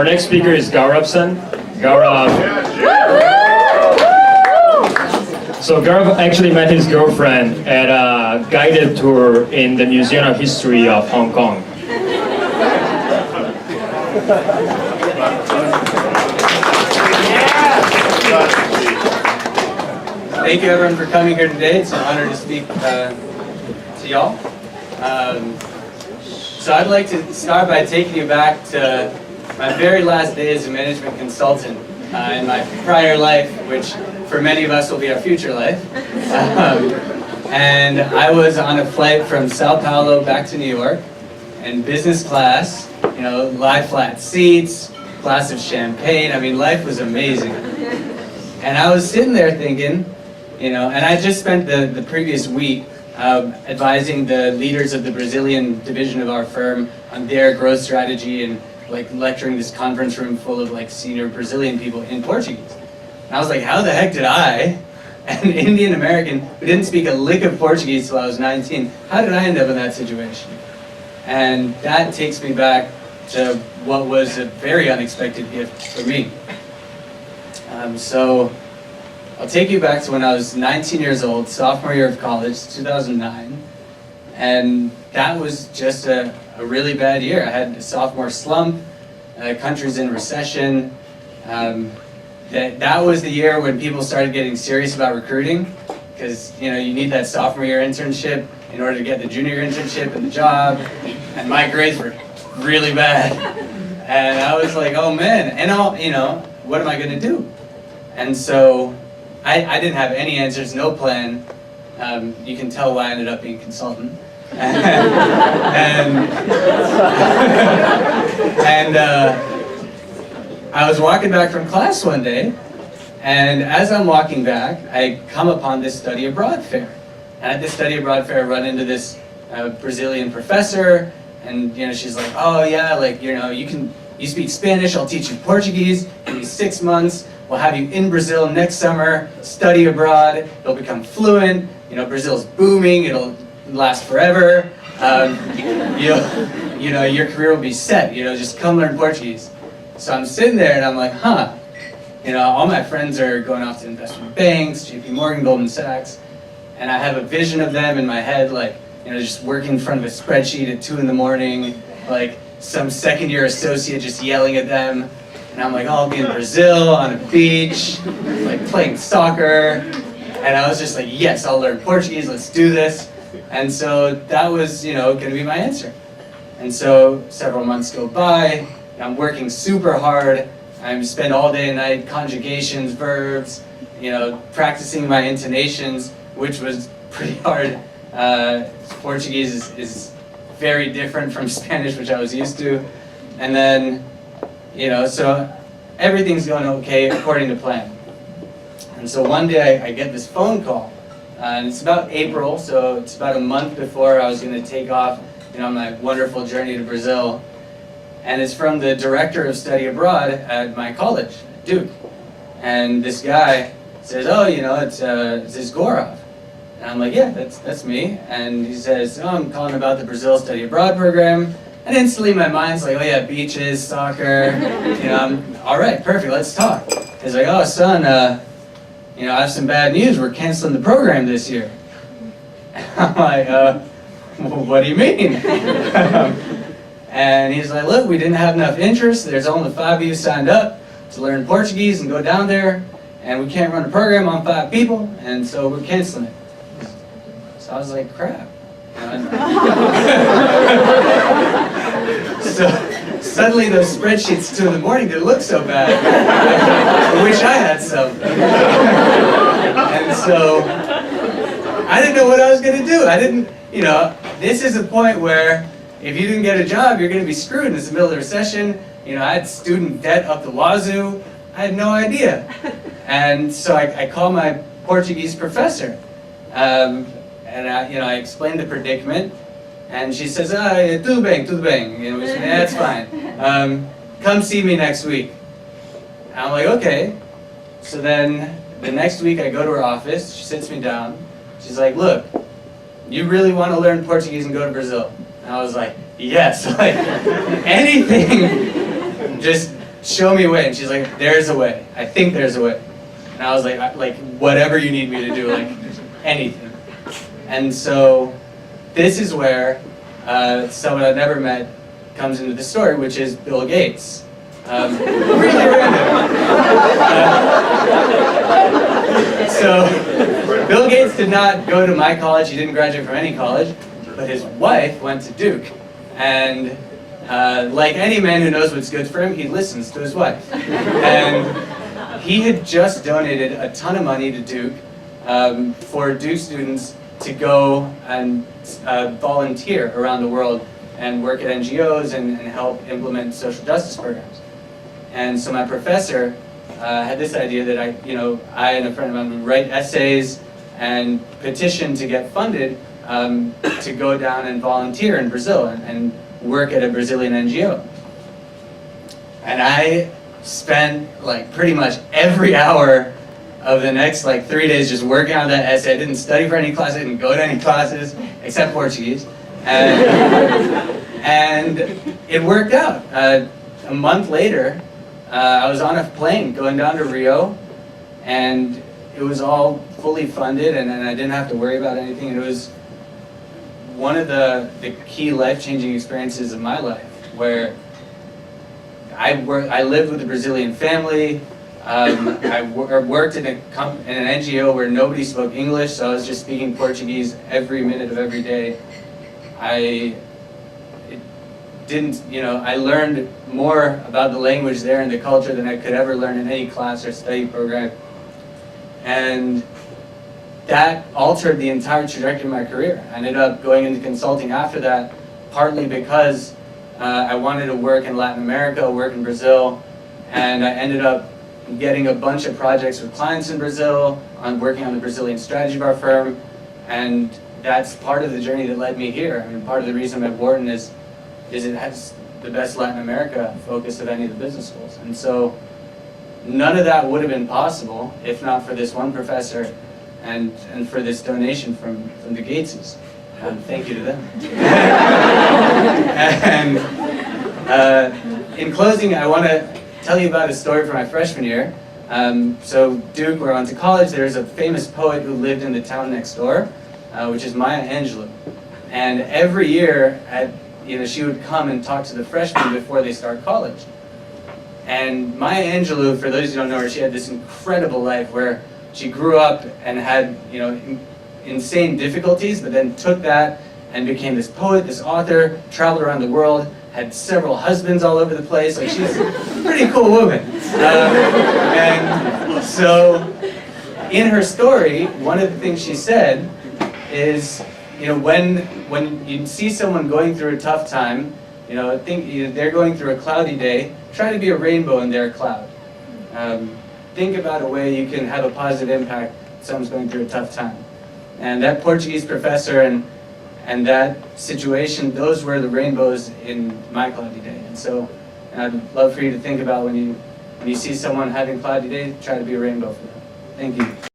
Our next speaker is Gaurav-san. Gaurav. So Gaurav actually met his girlfriend at a guided tour in the Museum of History of Hong Kong. Thank you everyone for coming here today. It's an honor to speak to y'all. So I'd like to start by taking you back to my very last day as a management consultant in my prior life, which for many of us will be our future life. And I was on a flight from Sao Paulo back to New York in business class, you know, lie flat seats, glass of champagne. I mean, life was amazing. And I was sitting there thinking, you know, and I just spent the previous week advising the leaders of the Brazilian division of our firm on their growth strategy and like lecturing this conference room full of like senior Brazilian people in Portuguese. And I was like, how the heck did I, an Indian American who didn't speak a lick of Portuguese till I was 19, how did I end up in that situation? And that takes me back to what was a very unexpected gift for me. So I'll take you back to when I was 19 years old, sophomore year of college, 2009. And that was just a really bad year. I had a sophomore slump, country's in recession. That was the year when people started getting serious about recruiting, because you know you need that sophomore year internship in order to get the junior internship and the job. And my grades were really bad. And I was like, oh man, and what am I gonna do? And so I didn't have any answers, no plan. You can tell why I ended up being a consultant. And I was walking back from class one day, and as I'm walking back, I come upon this study abroad fair. And at this study abroad fair, I run into this Brazilian professor, and you know she's like, oh yeah, like you speak Spanish, I'll teach you Portuguese. Give me 6 months. We'll have you in Brazil next summer, study abroad, you'll become fluent, you know, Brazil's booming, it'll last forever, your career will be set, you know, just come learn Portuguese. So I'm sitting there and I'm like, huh, you know, all my friends are going off to investment banks, JP Morgan, Goldman Sachs, and I have a vision of them in my head, like, you know, just working in front of a spreadsheet at 2 in the morning, like some second year associate just yelling at them. And I'm like, oh, I'll be in Brazil on a beach, like playing soccer. And I was just like, yes, I'll learn Portuguese, let's do this. And so that was, you know, gonna be my answer. And so several months go by, and I'm working super hard. I spend all day and night, conjugations, verbs, you know, practicing my intonations, which was pretty hard. Portuguese is very different from Spanish, which I was used to. And then, you know, so everything's going okay according to plan. And so one day I get this phone call, and it's about April, so it's about a month before I was going to take off, you know, on my wonderful journey to Brazil. And it's from the director of study abroad at my college, Duke. And this guy says, oh, you know, it's this Gaurav. And I'm like, yeah, that's me. And he says, oh, I'm calling about the Brazil study abroad program. And instantly my mind's like, oh yeah, beaches, soccer, you know, all right, perfect, let's talk. He's like, oh son, you know, I have some bad news, we're canceling the program this year. I'm like, well, what do you mean? And he's like, look, we didn't have enough interest, there's only 5 of you signed up to learn Portuguese and go down there, and we can't run a program on 5 people, and so we're canceling it. So I was like, crap. So suddenly those spreadsheets 2 in the morning didn't look so bad. I wish I had some. And so I didn't know what I was going to do. I didn't, you know, this is a point where if you didn't get a job, you're going to be screwed. It's the middle of the recession. You know, I had student debt up the wazoo. I had no idea. And so I called my Portuguese professor. And I explained the predicament, and she says, tudo bem, you know, which means, yeah, it's fine. Come see me next week. And I'm like, okay. So then the next week I go to her office, she sits me down, she's like, look, you really want to learn Portuguese and go to Brazil? And I was like, yes, like anything, just show me a way. And she's like, there's a way. I think there's a way. And I was like, whatever you need me to do, like anything. And so this is where someone I've never met comes into the story, which is Bill Gates. Really random. So Bill Gates did not go to my college. He didn't graduate from any college, but his wife went to Duke. And like any man who knows what's good for him, he listens to his wife. And he had just donated a ton of money to Duke for Duke students to go and volunteer around the world and work at NGOs and help implement social justice programs. And so my professor had this idea that I and a friend of mine would write essays and petition to get funded to go down and volunteer in Brazil and work at a Brazilian NGO. And I spent like pretty much every hour of the next like 3 days just working on that essay. I didn't study for any classes, I didn't go to any classes except Portuguese. And it worked out. A month later, I was on a plane going down to Rio, and it was all fully funded, and I didn't have to worry about anything. And it was one of the key life-changing experiences of my life, where I lived with a Brazilian family. I worked in an NGO where nobody spoke English, so I was just speaking Portuguese every minute of every day. I learned more about the language there and the culture than I could ever learn in any class or study program. And that altered the entire trajectory of my career. I ended up going into consulting after that, partly because I wanted to work in Latin America, work in Brazil, and I ended up getting a bunch of projects with clients in Brazil, working on the Brazilian strategy of our firm, and that's part of the journey that led me here. I mean, part of the reason I'm at Wharton is it has the best Latin America focus of any of the business schools. And so none of that would have been possible if not for this one professor and for this donation from the Gateses. Thank you to them. And in closing, I want to tell you about a story from my freshman year. So Duke, where I went to college, there's a famous poet who lived in the town next door, which is Maya Angelou. And every year, she would come and talk to the freshmen before they start college. And Maya Angelou, for those who don't know her, she had this incredible life where she grew up and had insane difficulties, but then took that and became this poet, this author, traveled around the world, had several husbands all over the place. Like, she's a pretty cool woman. And so in her story, one of the things she said is, when you see someone going through a tough time, think they're going through a cloudy day, try to be a rainbow in their cloud. Think about a way you can have a positive impact if someone's going through a tough time. And that Portuguese professor and that situation, those were the rainbows in my cloudy day. And so I'd love for you to think about when you see someone having a cloudy day, try to be a rainbow for them. Thank you.